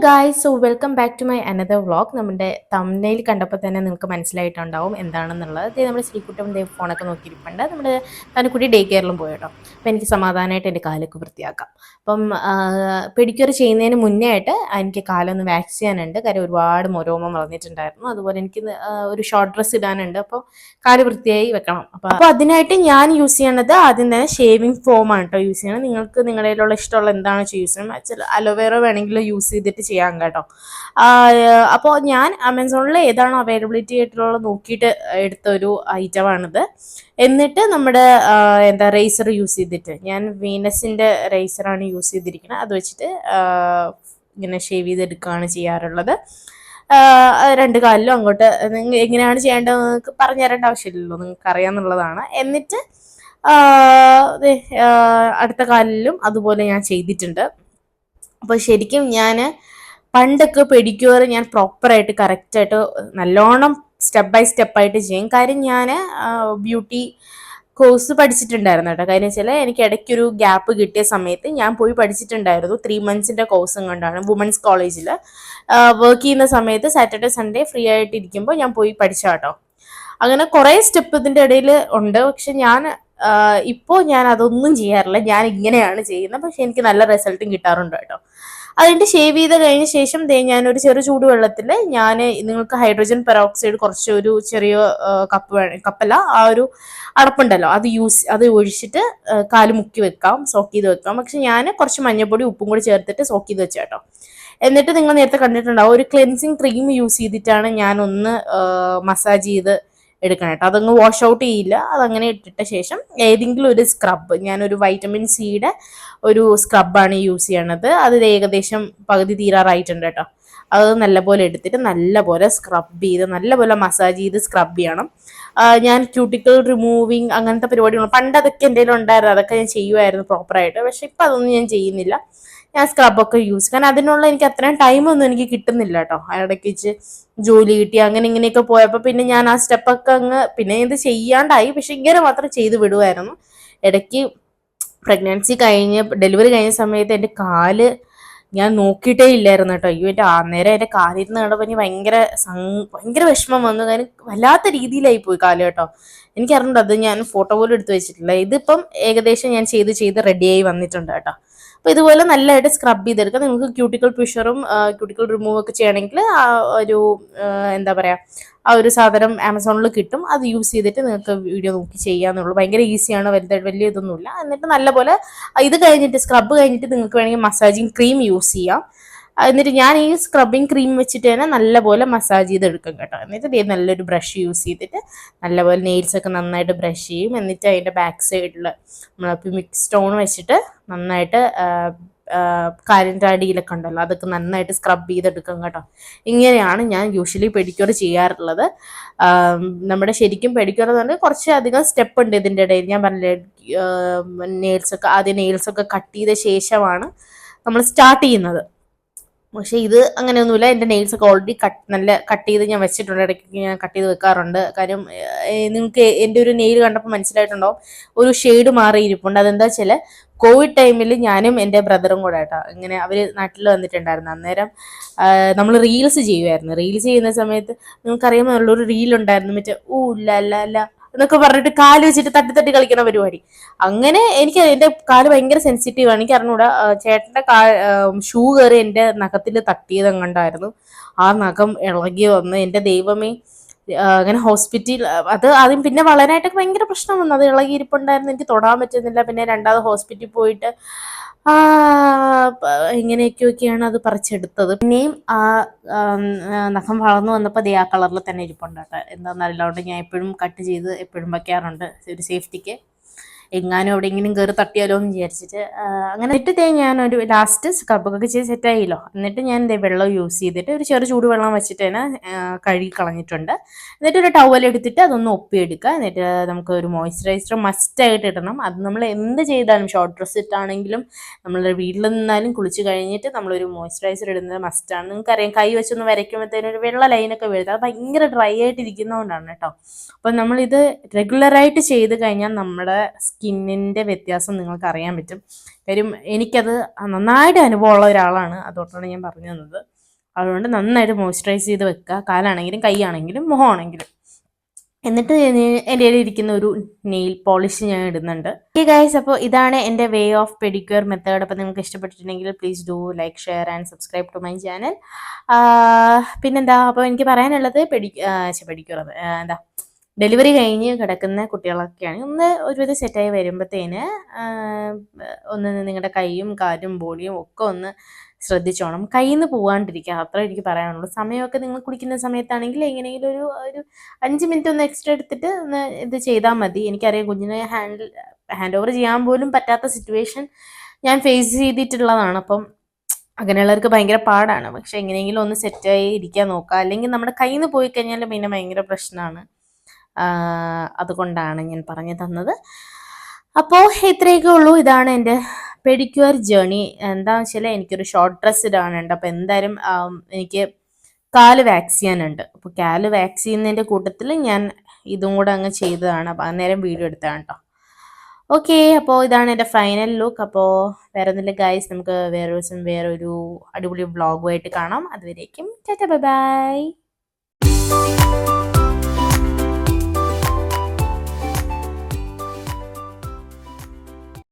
Guys, so welcome back to my another vlog. നമ്മുടെ thumbnail കണ്ടപ്പോൾ തന്നെ നിങ്ങൾക്ക് മനസ്സിലായിട്ടുണ്ടാവും എന്താണെന്നുള്ളത്. നമ്മുടെ ശ്രീകുട്ടം ഫോണൊക്കെ നോക്കിയിരിപ്പുണ്ട്. നമ്മുടെ തനുക്കുട്ടി ഡേ കെയറിലും പോയിട്ടോ. അപ്പോൾ എനിക്ക് സമാധാനമായിട്ട് എൻ്റെ കാലൊക്കെ വൃത്തിയാക്കാം. അപ്പം പെഡിക്യൂർ ചെയ്യുന്നതിന് മുന്നേ ആയിട്ട് എനിക്ക് കാലൊന്ന് വാക്സ് ചെയ്യാനുണ്ട്. കാര്യം ഒരുപാട് രോമം വളർന്നിട്ടുണ്ടായിരുന്നു. അതുപോലെ എനിക്ക് ഒരു ഷോർട്ട് ഡ്രസ്സ് ഇടാനുണ്ട്. അപ്പോൾ കാല് വൃത്തിയായി വെക്കണം. അപ്പോൾ അതിനായിട്ട് ഞാൻ യൂസ് ചെയ്യണത് ആദ്യം തന്നെ ഷേവിങ് ഫോം ആണ് കേട്ടോ യൂസ് ചെയ്യണം. നിങ്ങൾക്ക് നിങ്ങളുടെ കയ്യിലുള്ള ഇഷ്ടമുള്ള എന്താണെന്ന് വെച്ചാൽ യൂസ് ചെയ്യണം. ചില അലോവേറ വേണമെങ്കിൽ യൂസ് ചെയ്തിട്ട് ചെയ്യാം കേട്ടോ. അപ്പോൾ ഞാൻ ആമസോണിൽ ഏതാണോ അവൈലബിലിറ്റി ആയിട്ടുള്ളത് നോക്കിയിട്ട് എടുത്ത ഒരു ഐറ്റമാണിത്. എന്നിട്ട് നമ്മുടെ റേസർ യൂസ് ചെയ്തിട്ട് ഞാൻ വീനസിൻ്റെ റേസറാണ് യൂസ് ചെയ്തിരിക്കുന്നത്. അത് വെച്ചിട്ട് ഇങ്ങനെ ഷേവ് ചെയ്തെടുക്കുകയാണ് ചെയ്യാറുള്ളത്. രണ്ട് കാലിലും അങ്ങോട്ട് എങ്ങനെയാണ് ചെയ്യേണ്ടത് നിങ്ങൾക്ക് പറഞ്ഞു തരേണ്ട ആവശ്യമില്ലല്ലോ, നിങ്ങൾക്ക് അറിയാമെന്നുള്ളതാണ്. എന്നിട്ട് അടുത്ത കാലിലും അതുപോലെ ഞാൻ ചെയ്തിട്ടുണ്ട്. അപ്പോൾ ശരിക്കും ഞാൻ പണ്ടൊക്കെ പെഡിക്യൂർ ഞാൻ പ്രോപ്പറായിട്ട് കറക്റ്റായിട്ട് നല്ലോണം സ്റ്റെപ്പ് ബൈ സ്റ്റെപ്പായിട്ട് ചെയ്യും. കാര്യം ഞാൻ ബ്യൂട്ടി കോഴ്സ് പഠിച്ചിട്ടുണ്ടായിരുന്നു കേട്ടോ. കാര്യം വെച്ചാൽ എനിക്ക് ഇടയ്ക്കൊരു ഗ്യാപ്പ് കിട്ടിയ സമയത്ത് ഞാൻ പോയി പഠിച്ചിട്ടുണ്ടായിരുന്നു. 3 months കോഴ്സും കൊണ്ടാണ് വുമൻസ് കോളേജിൽ വർക്ക് ചെയ്യുന്ന സമയത്ത് സാറ്റർഡേ സൺഡേ ഫ്രീ ആയിട്ട് ഇരിക്കുമ്പോൾ ഞാൻ പോയി പഠിച്ച കേട്ടോ. അങ്ങനെ കുറേ സ്റ്റെപ്പ് ഇതിൻ്റെ ഇടയിൽ ഉണ്ട്. പക്ഷെ ഇപ്പോൾ ഞാൻ അതൊന്നും ചെയ്യാറില്ല. ഞാൻ ഇങ്ങനെയാണ് ചെയ്യുന്നത്. പക്ഷെ എനിക്ക് നല്ല റിസൾട്ടും കിട്ടാറുണ്ട് കേട്ടോ. അതിൻ്റെ ഷേവ് ചെയ്ത് കഴിഞ്ഞ ശേഷം ഞാനൊരു ചെറു ചൂടുവെള്ളത്തിൽ നിങ്ങൾക്ക് ഹൈഡ്രജൻ പെറോക്സൈഡ് കുറച്ച് ഒരു ചെറിയ കപ്പല്ല ആ ഒരു അടപ്പുണ്ടല്ലോ അത് ഒഴിച്ചിട്ട് കാല് മുക്കി വെക്കാം, സോക്ക് ചെയ്ത് വെക്കാം. പക്ഷെ ഞാൻ കുറച്ച് മഞ്ഞൾപ്പൊടി ഉപ്പും കൂടി ചേർത്തിട്ട് സോക്ക് ചെയ്ത് വെച്ചാട്ടോ. എന്നിട്ട് നിങ്ങൾ നേരത്തെ കണ്ടിട്ടുണ്ടാവും ഒരു ക്ലെൻസിങ് ക്രീം യൂസ് ചെയ്തിട്ടാണ് ഞാനൊന്ന് മസാജ് ചെയ്ത് എടുക്കണം കേട്ടോ. അതങ്ങ് വാഷ് ഔട്ട് ചെയ്യില്ല. അതങ്ങനെ ഇട്ടിട്ട ശേഷം ഏതെങ്കിലും ഒരു സ്ക്രബ്, ഞാനൊരു വൈറ്റമിൻ സിയുടെ ഒരു സ്ക്രബാണ് യൂസ് ചെയ്യണത്. അത് ഏകദേശം പകുതി തീരാറായിട്ടുണ്ട് കേട്ടോ. അത് നല്ലപോലെ എടുത്തിട്ട് നല്ലപോലെ സ്ക്രബ് ചെയ്ത് നല്ലപോലെ മസാജ് ചെയ്ത് സ്ക്രബ് ചെയ്യണം. ഞാൻ ക്യൂട്ടിക്കൽ റിമൂവിങ് അങ്ങനത്തെ പരിപാടികൾ പണ്ട് അതൊക്കെ എന്തെങ്കിലും ഉണ്ടായിരുന്നു, അതൊക്കെ ഞാൻ ചെയ്യുമായിരുന്നു പ്രോപ്പറായിട്ട്. പക്ഷെ ഇപ്പം അതൊന്നും ഞാൻ ചെയ്യുന്നില്ല. ഞാൻ സ്ക്രബൊക്കെ യൂസ്, കാരണം അതിനുള്ള എനിക്ക് അത്രയും ടൈമൊന്നും എനിക്ക് കിട്ടുന്നില്ല കേട്ടോ. ഇടയ്ക്ക് വെച്ച് ജോലി കിട്ടി അങ്ങനെ ഇങ്ങനെയൊക്കെ പോയപ്പോൾ പിന്നെ ഞാൻ ആ സ്റ്റെപ്പൊക്കെ പിന്നെ ഇത് ചെയ്യാണ്ടായി. പക്ഷെ ഇങ്ങനെ മാത്രം ചെയ്ത് വിടുമായിരുന്നു. ഇടയ്ക്ക് പ്രഗ്നൻസി ഡെലിവറി കഴിഞ്ഞ സമയത്ത് എൻ്റെ കാല് ഞാൻ നോക്കിയിട്ടേ ഇല്ലായിരുന്നു കേട്ടോ. അയ്യോ, അന്നേരം എൻ്റെ കാലിരുന്ന് കണ്ടപ്പോൾ എനിക്ക് ഭയങ്കര വിഷമം വന്നു. കാര്യം വല്ലാത്ത രീതിയിലായി പോയി കാല് കേട്ടോ. എനിക്കറിഞ്ഞിട്ട് അത് ഞാൻ ഫോട്ടോ പോലും എടുത്ത് വെച്ചിട്ടില്ല. ഇതിപ്പം ഏകദേശം ഞാൻ ചെയ്ത് റെഡിയായി വന്നിട്ടുണ്ട് കേട്ടോ. അപ്പോൾ ഇതുപോലെ നല്ലതായിട്ട് സ്ക്രബ് ചെയ്തെടുക്കാം. നിങ്ങൾക്ക് ക്യൂട്ടിക്കൽ പുഷറും ക്യൂട്ടിക്കൽ റിമൂവ് ഒക്കെ ചെയ്യണമെങ്കിൽ ഒരു ആ ഒരു സാധനം ആമസോണിൽ കിട്ടും. അത് യൂസ് ചെയ്തിട്ട് നിങ്ങൾക്ക് വീഡിയോ നോക്കി ചെയ്യാന്നുള്ളൂ. ഭയങ്കര ഈസിയാണ്, വലിയ ഇതൊന്നുമില്ല. എന്നിട്ട് നല്ലപോലെ ഇത് കഴിഞ്ഞിട്ട് സ്ക്രബ് കഴിഞ്ഞിട്ട് നിങ്ങൾക്ക് വേണമെങ്കിൽ മസാജിങ് ക്രീം യൂസ് ചെയ്യാം. എന്നിട്ട് ഞാൻ ഈ സ്ക്രബിങ് ക്രീം വെച്ചിട്ട് തന്നെ നല്ലപോലെ മസാജ് ചെയ്തെടുക്കും കേട്ടോ. എന്നിട്ട് നല്ലൊരു ബ്രഷ് യൂസ് ചെയ്തിട്ട് നല്ലപോലെ നെയിൽസൊക്കെ നന്നായിട്ട് ബ്രഷ് ചെയ്യും. എന്നിട്ട് അതിൻ്റെ ബാക്ക് സൈഡിൽ നമ്മൾ പിമിക് സ്റ്റോൺ വെച്ചിട്ട് നന്നായിട്ട് കാലിൻ്റെ അടിയിലൊക്കെ ഉണ്ടല്ലോ അതൊക്കെ നന്നായിട്ട് സ്ക്രബ് ചെയ്തെടുക്കും കേട്ടോ. ഇങ്ങനെയാണ് ഞാൻ യൂഷ്വലി പെഡിക്യൂർ ചെയ്യാറുള്ളത്. നമ്മുടെ ശരിക്കും പെഡിക്യൂർ എന്ന് പറഞ്ഞാൽ കുറച്ചധികം സ്റ്റെപ്പ് ഉണ്ട് ഇതിൻ്റെ ഇടയിൽ. ഞാൻ പറഞ്ഞില്ലേ, ആദ്യം നെയിൽസൊക്കെ കട്ട് ചെയ്ത ശേഷമാണ് നമ്മൾ സ്റ്റാർട്ട് ചെയ്യുന്നത്. പക്ഷേ ഇത് അങ്ങനെയൊന്നുമില്ല. എൻ്റെ നെയിൽസൊക്കെ ഓൾറെഡി നല്ല കട്ട് ചെയ്ത് ഞാൻ വെച്ചിട്ടുണ്ട്. ഇടയ്ക്ക് ഞാൻ കട്ട് ചെയ്ത് വെക്കാറുണ്ട്. കാര്യം നിങ്ങൾക്ക് എൻ്റെ ഒരു നെയിൽ കണ്ടപ്പോൾ മനസ്സിലായിട്ടുണ്ടാവും ഒരു ഷെയ്ഡ് മാറിയിരിപ്പുണ്ട്. അതെന്താ വെച്ചാൽ കോവിഡ് ടൈമിൽ ഞാനും എൻ്റെ ബ്രദറും കൂടെ കേട്ടോ ഇങ്ങനെ അവർ നാട്ടിൽ വന്നിട്ടുണ്ടായിരുന്നു. അന്നേരം നമ്മൾ റീൽസ് ചെയ്യുമായിരുന്നു. റീൽസ് ചെയ്യുന്ന സമയത്ത് നിങ്ങൾക്കറിയാമെന്നുള്ളൊരു ഒരു റീലുണ്ടായിരുന്നു, മറ്റേ ല എന്നൊക്കെ പറഞ്ഞിട്ട് കാല് വെച്ചിട്ട് തട്ടി കളിക്കുന്ന പരിപാടി. അങ്ങനെ എനിക്ക് എൻ്റെ കാല് ഭയങ്കര സെൻസിറ്റീവാണ്. എനിക്ക് അറിഞ്ഞൂടാ, ചേട്ടൻ്റെ ഷൂ കയറി എൻ്റെ നഖത്തിൽ തട്ടിയത് കണ്ടായിരുന്നു. ആ നഖം ഇളകി വന്ന് എൻ്റെ ദൈവമേ, അങ്ങനെ ഹോസ്പിറ്റൽ അത് ആദ്യം പിന്നെ വളരാനായിട്ടൊക്കെ ഭയങ്കര പ്രശ്നം വന്നു. അത് ഇളകിയിരിപ്പുണ്ടായിരുന്നു, എനിക്ക് തൊടാൻ പറ്റുന്നില്ല. പിന്നെ രണ്ടാമത് ഹോസ്പിറ്റലിൽ പോയിട്ട് ഇങ്ങനെയൊക്കെയാണ് അത് പറിച്ചെടുത്തത്. പിന്നെയും നഖം വളർന്നു വന്നപ്പോൾ ആ കളറിൽ തന്നെ ഇരിപ്പുണ്ട് കേട്ടോ. എന്താണെന്നറിയില്ല, അതുകൊണ്ട് ഞാൻ എപ്പോഴും കട്ട് ചെയ്ത് എപ്പോഴും വയ്ക്കാറുണ്ട് ഒരു സേഫ്റ്റിക്ക്. എങ്ങാനും എവിടെയെങ്കിലും കയറി തട്ടിയാലോ എന്ന് വിചാരിച്ചിട്ട് അങ്ങനെ ഇട്ടിട്ട് ഞാനൊരു ലാസ്റ്റ് സ്ക്രബൊക്കെ ചെയ്ത് സെറ്റായില്ലോ. എന്നിട്ട് ഞാൻ വെള്ളം യൂസ് ചെയ്തിട്ട് ഒരു ചെറു ചൂടുവെള്ളം വെച്ചിട്ട് തന്നെ കഴുകി കളഞ്ഞിട്ടുണ്ട്. എന്നിട്ട് ഒരു ടവൽ എടുത്തിട്ട് അതൊന്ന് ഒപ്പിയെടുക്കുക. എന്നിട്ട് നമുക്ക് ഒരു മോയ്സ്ചറൈസർ മസ്റ്റായിട്ട് ഇടണം. അത് നമ്മൾ എന്ത് ചെയ്താലും ഷോർട്ട് ഡ്രസ്സ് ഇട്ടാണെങ്കിലും നമ്മൾ വീട്ടിൽ നിന്നാലും കുളിച്ച് കഴിഞ്ഞിട്ട് നമ്മളൊരു മോയ്സ്ചറൈസർ ഇടുന്നത് മസ്റ്റാണ്. നിങ്ങൾക്കറിയാം, കൈ വെച്ചൊന്ന് വരയ്ക്കുമ്പോഴത്തേനും ഒരു വെള്ള ലൈനൊക്കെ വീഴുന്നത് അത് ഭയങ്കര ഡ്രൈ ആയിട്ട് ഇരിക്കുന്നതുകൊണ്ടാണ് കേട്ടോ. അപ്പം നമ്മളിത് റെഗുലറായിട്ട് ചെയ്ത് കഴിഞ്ഞാൽ നമ്മുടെ സ്കിന്നിൻ്റെ വ്യത്യാസം നിങ്ങൾക്ക് അറിയാൻ പറ്റും. കാര്യം എനിക്കത് നന്നായിട്ട് അനുഭവമുള്ള ഒരാളാണ്, അതുകൊണ്ടാണ് ഞാൻ പറഞ്ഞു തന്നത്. അതുകൊണ്ട് നന്നായിട്ട് മോയ്സ്ചറൈസ് ചെയ്ത് വെക്കുക, കാലാണെങ്കിലും കൈയാണെങ്കിലും മുഖമാണെങ്കിലും. എന്നിട്ട് എൻ്റെ കയ്യിൽ ഇരിക്കുന്ന ഒരു നെയിൽ പോളിഷ് ഞാൻ ഇടുന്നുണ്ട്. ഓക്കെ ഗൈസ്, അപ്പോൾ ഇതാണ് എൻ്റെ വേ ഓഫ് പെഡിക്യൂർ മെത്തേഡ്. അപ്പോൾ നിങ്ങൾക്ക് ഇഷ്ടപ്പെട്ടിട്ടുണ്ടെങ്കിൽ please do like, share and subscribe to my channel. പിന്നെന്താ, അപ്പോൾ എനിക്ക് പറയാനുള്ളത് പെഡിക്യൂർ എന്താ, ഡെലിവറി കഴിഞ്ഞ് കിടക്കുന്ന കുട്ടികളൊക്കെയാണ് ഒന്ന് ഒരുവിധം സെറ്റായി വരുമ്പോഴത്തേന് ഒന്ന് നിങ്ങളുടെ കൈയും കാലും ബോഡിയും ഒക്കെ ഒന്ന് ശ്രദ്ധിച്ചോണം, കയ്യിൽ നിന്ന് പോകാണ്ടിരിക്കുക, അത്ര എനിക്ക് പറയാനുള്ളൂ. സമയമൊക്കെ നിങ്ങൾ കുളിക്കുന്ന സമയത്താണെങ്കിൽ എങ്ങനെയെങ്കിലും ഒരു 5 മിനിറ്റ് ഒന്ന് എക്സ്ട്രാ എടുത്തിട്ട് ഒന്ന് ഇത് ചെയ്താൽ മതി. എനിക്കറിയാം കുഞ്ഞിനെ ഹാൻഡ് ഓവർ ചെയ്യാൻ പോലും പറ്റാത്ത സിറ്റുവേഷൻ ഞാൻ ഫേസ് ചെയ്തിട്ടുള്ളതാണ്. അപ്പം അങ്ങനെയുള്ളവർക്ക് ഭയങ്കര പാടാണ്. പക്ഷെ എങ്ങനെയെങ്കിലും ഒന്ന് സെറ്റായി ഇരിക്കാൻ നോക്കുക, അല്ലെങ്കിൽ നമ്മുടെ കയ്യിൽ നിന്ന് പോയി കഴിഞ്ഞാൽ പിന്നെ ഭയങ്കര പ്രശ്നമാണ്. അതുകൊണ്ടാണ് ഞാൻ പറഞ്ഞു തന്നത്. അപ്പോൾ ഇത്രയൊക്കെ ഉള്ളൂ. ഇതാണ് എൻ്റെ പെഡിക്യൂർ ജേണി. എന്താണെന്ന് വെച്ചാൽ എനിക്കൊരു ഷോർട്ട് ഡ്രസ്സ് ഇടാനുണ്ട്. അപ്പോൾ എന്തായാലും എനിക്ക് കാല് വാക്സ് ചെയ്യാനുണ്ട്. അപ്പോൾ കാല് വാക്സ് ചെയ്യുന്നതിൻ്റെ കൂട്ടത്തിൽ ഞാൻ ഇതും കൂടെ അങ്ങ് ചെയ്തതാണ്. അപ്പോൾ അന്നേരം വീഡിയോ എടുത്തതാണ് കേട്ടോ. ഓക്കെ, അപ്പോൾ ഇതാണ് എൻ്റെ ഫൈനൽ ലുക്ക്. അപ്പോൾ വേറെ ഒന്നുമില്ല ഗൈസ്, നമുക്ക് വേറൊരു അടിപൊളി വ്ളോഗുമായിട്ട് കാണാം. അതുവരേക്കും ടാറ്റാ ബൈ ബൈ.